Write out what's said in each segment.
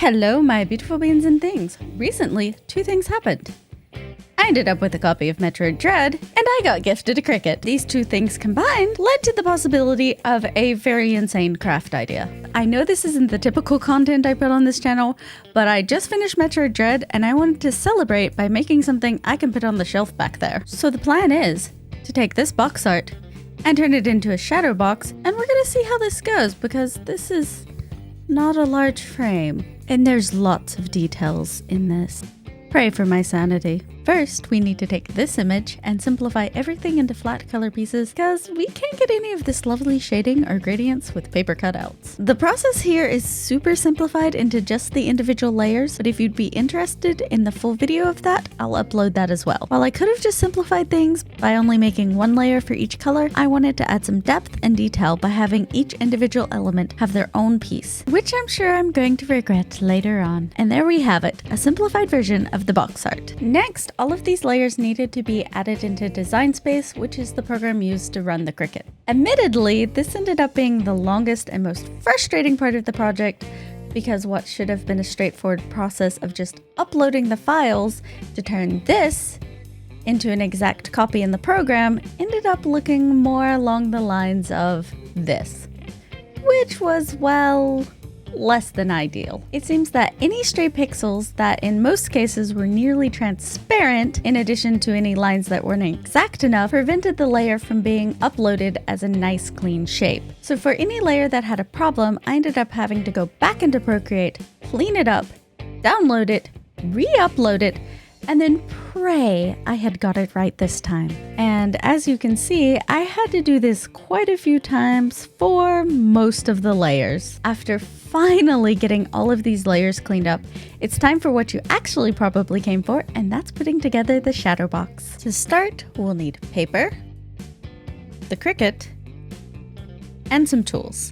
Hello, my beautiful beings and things. Recently, two things happened. I ended up with a copy of Metroid Dread, and I got gifted a cricket. These two things combined led to the possibility of a very insane craft idea. I know this isn't the typical content I put on this channel, but I just finished Metroid Dread and I wanted to celebrate by making something I can put on the shelf back there. So the plan is to take this box art and turn it into a Shadowbox, and we're gonna see how this goes because this is not a large frame. And there's lots of details in this. Pray for my sanity. First, we need to take this image and simplify everything into flat color pieces because we can't get any of this lovely shading or gradients with paper cutouts. The process here is super simplified into just the individual layers, but if you'd be interested in the full video of that, I'll upload that as well. While I could have just simplified things by only making one layer for each color, I wanted to add some depth and detail by having each individual element have their own piece, which I'm sure I'm going to regret later on. And there we have it, a simplified version of the box art. Next, all of these layers needed to be added into Design Space, which is the program used to run the Cricut. Admittedly, this ended up being the longest and most frustrating part of the project because what should have been a straightforward process of just uploading the files to turn this into an exact copy in the program ended up looking more along the lines of this, which was, well, less than ideal. It seems that any stray pixels that in most cases were nearly transparent, in addition to any lines that weren't exact enough, prevented the layer from being uploaded as a nice clean shape. So for any layer that had a problem, I ended up having to go back into Procreate, clean it up, download it, re-upload it, and then pray I had got it right this time. And as you can see, I had to do this quite a few times for most of the layers. After finally getting all of these layers cleaned up, it's time for what you actually probably came for, and that's putting together the Shadowbox. To start, we'll need paper, the Cricut, and some tools.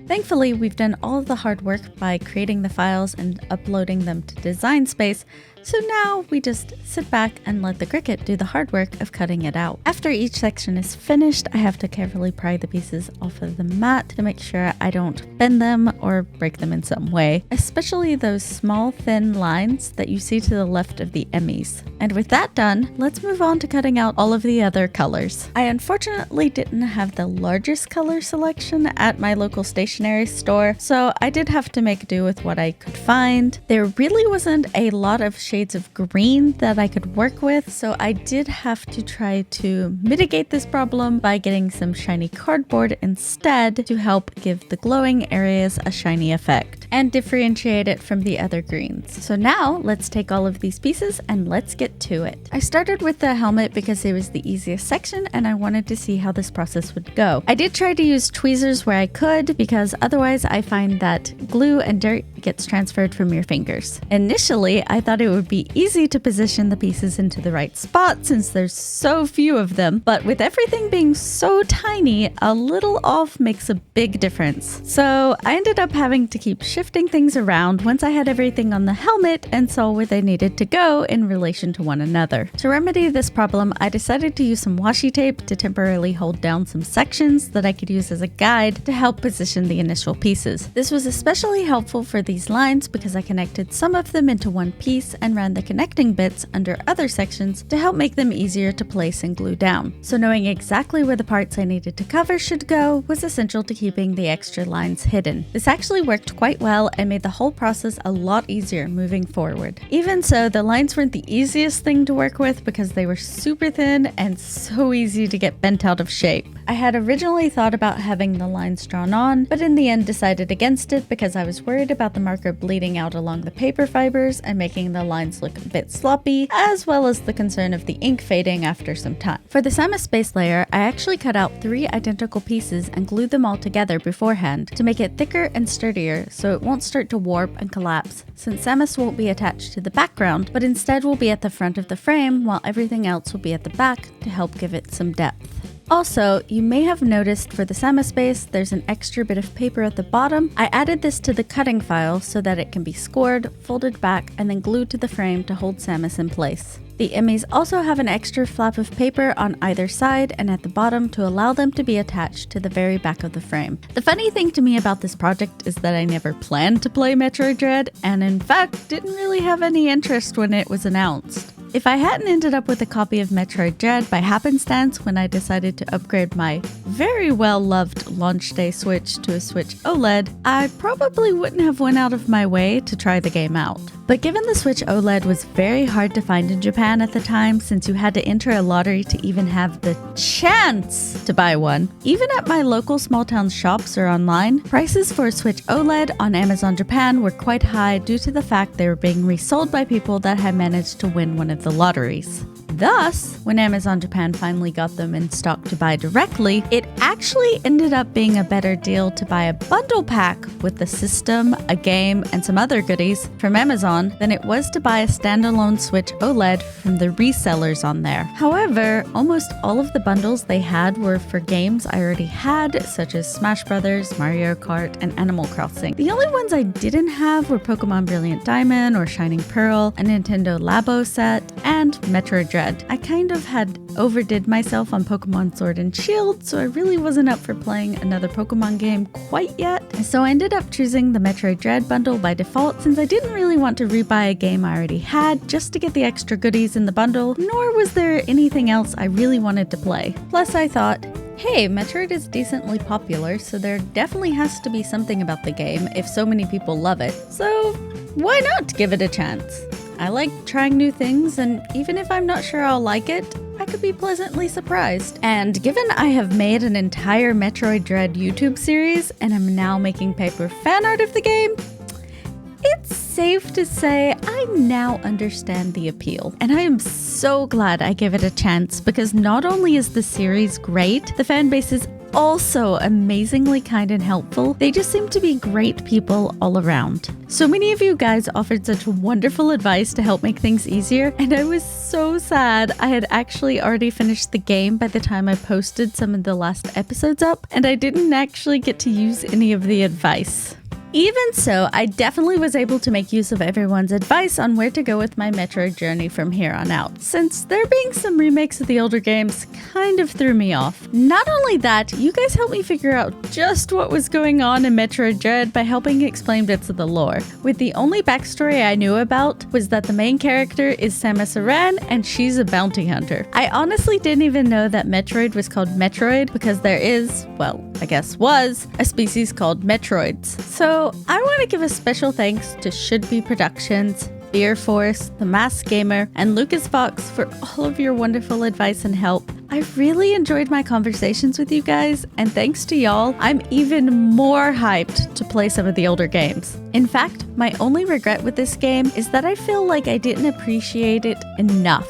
Thankfully, we've done all of the hard work by creating the files and uploading them to Design Space, so now we just sit back and let the Cricut do the hard work of cutting it out. After each section is finished, I have to carefully pry the pieces off of the mat to make sure I don't bend them or break them in some way, especially those small thin lines that you see to the left of the Emmys. And with that done, let's move on to cutting out all of the other colors. I unfortunately didn't have the largest color selection at my local stationery store, so I did have to make do with what I could find. There really wasn't a lot of shades of green that I could work with, so I did have to try to mitigate this problem by getting some shiny cardboard instead to help give the glowing areas a shiny effect and differentiate it from the other greens. So now let's take all of these pieces and let's get to it. I started with the helmet because it was the easiest section and I wanted to see how this process would go. I did try to use tweezers where I could because otherwise I find that glue and dirt gets transferred from your fingers. Initially, I thought it would be easy to position the pieces into the right spot since there's so few of them, but with everything being so tiny, a little off makes a big difference. So I ended up having to keep shifting things around once I had everything on the helmet and saw where they needed to go in relation to one another. To remedy this problem, I decided to use some washi tape to temporarily hold down some sections that I could use as a guide to help position the initial pieces. This was especially helpful for these lines because I connected some of them into one piece and ran the connecting bits under other sections to help make them easier to place and glue down. So knowing exactly where the parts I needed to cover should go was essential to keeping the extra lines hidden. This actually worked quite well and made the whole process a lot easier moving forward. Even so, the lines weren't the easiest thing to work with because they were super thin and so easy to get bent out of shape. I had originally thought about having the lines drawn on, but in the end decided against it because I was worried about the marker bleeding out along the paper fibers and making the lines look a bit sloppy, as well as the concern of the ink fading after some time. For the Samus base layer, I actually cut out 3 identical pieces and glued them all together beforehand to make it thicker and sturdier so it won't start to warp and collapse, since Samus won't be attached to the background, but instead will be at the front of the frame while everything else will be at the back to help give it some depth. Also, you may have noticed for the Samus base, there's an extra bit of paper at the bottom. I added this to the cutting file so that it can be scored, folded back, and then glued to the frame to hold Samus in place. The Emmys also have an extra flap of paper on either side and at the bottom to allow them to be attached to the very back of the frame. The funny thing to me about this project is that I never planned to play Metroid Dread, and in fact didn't really have any interest when it was announced. If I hadn't ended up with a copy of Metroid Dread by happenstance when I decided to upgrade my very well-loved launch day Switch to a Switch OLED, I probably wouldn't have went out of my way to try the game out. But given the Switch OLED was very hard to find in Japan at the time, since you had to enter a lottery to even have the chance to buy one, even at my local small town shops or online, prices for a Switch OLED on Amazon Japan were quite high due to the fact they were being resold by people that had managed to win one of the lotteries. Thus, when Amazon Japan finally got them in stock to buy directly, it actually ended up being a better deal to buy a bundle pack with the system, a game, and some other goodies from Amazon than it was to buy a standalone Switch OLED from the resellers on there. However, almost all of the bundles they had were for games I already had, such as Smash Brothers, Mario Kart, and Animal Crossing. The only ones I didn't have were Pokemon Brilliant Diamond or Shining Pearl, a Nintendo Labo set, and Metroid Dread. I kind of had overdid myself on Pokemon Sword and Shield, so I really wasn't up for playing another Pokemon game quite yet. So I ended up choosing the Metroid Dread bundle by default, since I didn't really want to rebuy a game I already had just to get the extra goodies in the bundle, nor was there anything else I really wanted to play. Plus I thought, hey, Metroid is decently popular, so there definitely has to be something about the game if so many people love it, so why not give it a chance? I like trying new things, and even if I'm not sure I'll like it, I could be pleasantly surprised. And given I have made an entire Metroid Dread YouTube series and am now making paper fan art of the game, it's safe to say I now understand the appeal. And I am so glad I gave it a chance, because not only is the series great, the fan base is also amazingly kind and helpful. They just seem to be great people all around. So many of you guys offered such wonderful advice to help make things easier, and I was so sad I had actually already finished the game by the time I posted some of the last episodes up, and I didn't actually get to use any of the advice. Even so, I definitely was able to make use of everyone's advice on where to go with my Metroid journey from here on out, since there being some remakes of the older games kind of threw me off. Not only that, you guys helped me figure out just what was going on in Metroid Dread by helping explain bits of the lore, with the only backstory I knew about was that the main character is Samus Aran and she's a bounty hunter. I honestly didn't even know that Metroid was called Metroid because there is, well, I guess was, a species called Metroids. So I want to give a special thanks to Should Be Productions, Beer Force, The Masked Gamer, and Lucas Fox for all of your wonderful advice and help. I really enjoyed my conversations with you guys, and thanks to y'all, I'm even more hyped to play some of the older games. In fact, my only regret with this game is that I feel like I didn't appreciate it enough,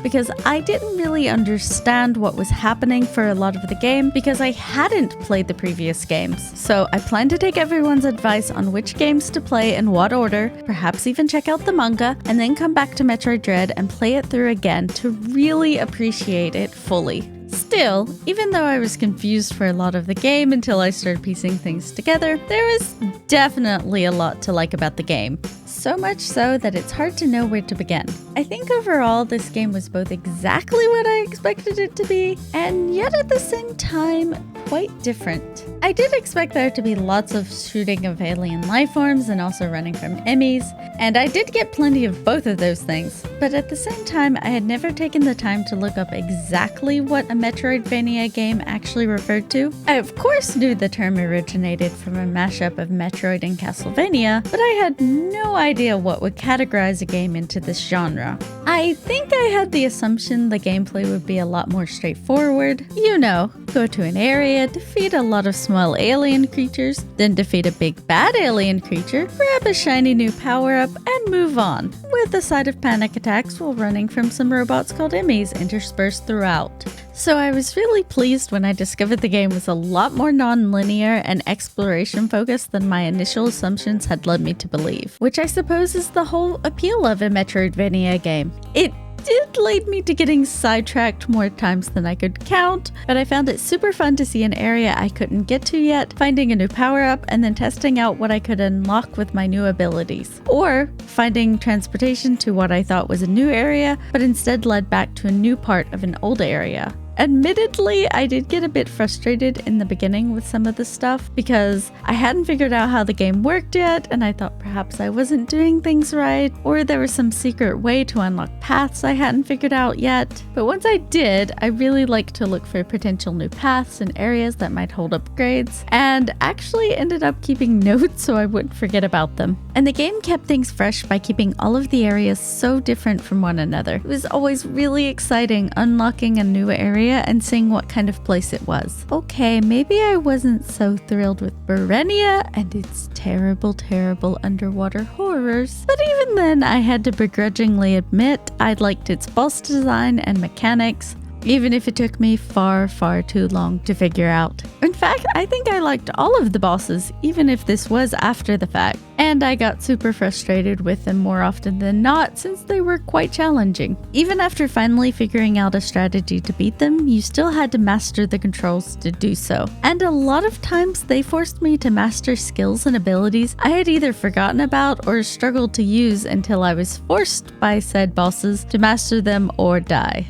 because I didn't really understand what was happening for a lot of the game because I hadn't played the previous games. So I plan to take everyone's advice on which games to play in what order, perhaps even check out the manga, and then come back to Metroid Dread and play it through again to really appreciate it fully. Still, even though I was confused for a lot of the game until I started piecing things together, there was definitely a lot to like about the game. So much so that it's hard to know where to begin. I think overall this game was both exactly what I expected it to be, and yet at the same time, quite different. I did expect there to be lots of shooting of alien life forms and also running from enemies, and I did get plenty of both of those things. But at the same time, I had never taken the time to look up exactly what a Metroidvania game actually referred to. I of course knew the term originated from a mashup of Metroid and Castlevania, but I had no idea what would categorize a game into this genre. I think I had the assumption the gameplay would be a lot more straightforward. You know, go to an area, defeat a lot of small alien creatures, then defeat a big bad alien creature, grab a shiny new power-up, and move on, with a side of panic attacks while running from some robots called Emmys interspersed throughout. So I was really pleased when I discovered the game was a lot more non-linear and exploration focused than my initial assumptions had led me to believe, which I suppose is the whole appeal of a Metroidvania game. It did lead me to getting sidetracked more times than I could count, but I found it super fun to see an area I couldn't get to yet, finding a new power-up, and then testing out what I could unlock with my new abilities. Or finding transportation to what I thought was a new area, but instead led back to a new part of an old area. Admittedly, I did get a bit frustrated in the beginning with some of the stuff because I hadn't figured out how the game worked yet, and I thought perhaps I wasn't doing things right, or there was some secret way to unlock paths I hadn't figured out yet. But once I did, I really liked to look for potential new paths and areas that might hold upgrades, and actually ended up keeping notes so I wouldn't forget about them. And the game kept things fresh by keeping all of the areas so different from one another. It was always really exciting unlocking a new area and seeing what kind of place it was. Okay, maybe I wasn't so thrilled with Berenia and its terrible, terrible underwater horrors, but even then I had to begrudgingly admit I liked its boss design and mechanics, even if it took me far, far too long to figure out. In fact, I think I liked all of the bosses, even if this was after the fact. And I got super frustrated with them more often than not since they were quite challenging. Even after finally figuring out a strategy to beat them, you still had to master the controls to do so. And a lot of times they forced me to master skills and abilities I had either forgotten about or struggled to use until I was forced by said bosses to master them or die.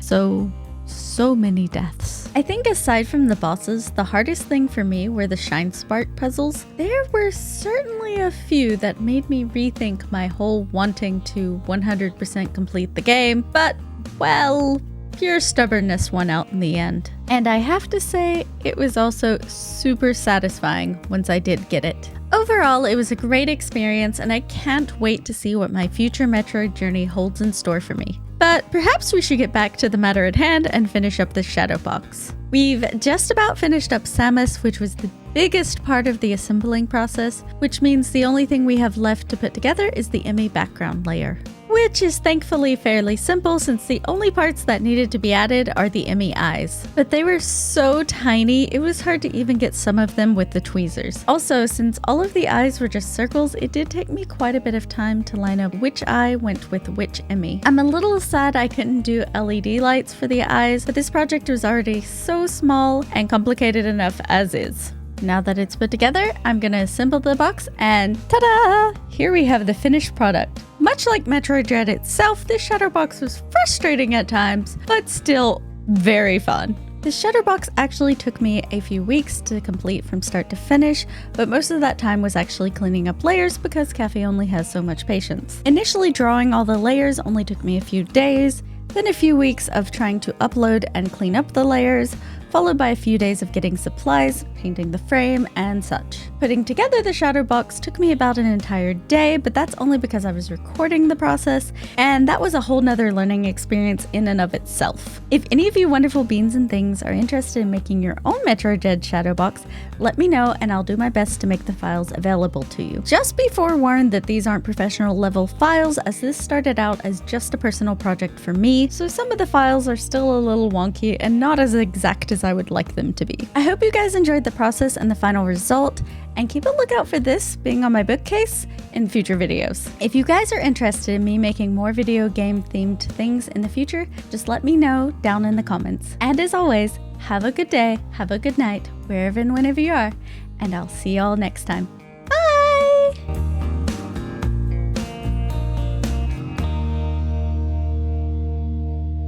So many deaths. I think aside from the bosses, the hardest thing for me were the Shine Spark puzzles. There were certainly a few that made me rethink my whole wanting to 100% complete the game, but, well, pure stubbornness won out in the end. And I have to say, it was also super satisfying once I did get it. Overall, it was a great experience, and I can't wait to see what my future Metroid journey holds in store for me. But perhaps we should get back to the matter at hand and finish up the Shadowbox. We've just about finished up Samus, which was the biggest part of the assembling process, which means the only thing we have left to put together is the Emmy background layer, which is thankfully fairly simple since the only parts that needed to be added are the Emmy eyes. But they were so tiny, it was hard to even get some of them with the tweezers. Also, since all of the eyes were just circles, it did take me quite a bit of time to line up which eye went with which Emmy. I'm a little sad I couldn't do LED lights for the eyes, but this project was already so small and complicated enough as is. Now that it's put together, I'm gonna assemble the box and ta-da! Here we have the finished product. Much like Metroid Dread itself, this Shadowbox was frustrating at times, but still very fun. The Shadowbox actually took me a few weeks to complete from start to finish, but most of that time was actually cleaning up layers because Cafe only has so much patience. Initially drawing all the layers only took me a few days, then a few weeks of trying to upload and clean up the layers, followed by a few days of getting supplies, painting the frame, and such. Putting together the Shadowbox took me about an entire day, but that's only because I was recording the process, and that was a whole nother learning experience in and of itself. If any of you wonderful beans and things are interested in making your own Metroid Dread Shadowbox, let me know and I'll do my best to make the files available to you. Just be forewarned that these aren't professional level files, as this started out as just a personal project for me, so some of the files are still a little wonky and not as exact as I would like them to be. I hope you guys enjoyed the process and the final result, and keep a lookout for this being on my bookcase in future videos. If you guys are interested in me making more video game themed things in the future, just let me know down in the comments. And as always, have a good day, have a good night, wherever and whenever you are, and I'll see y'all next time.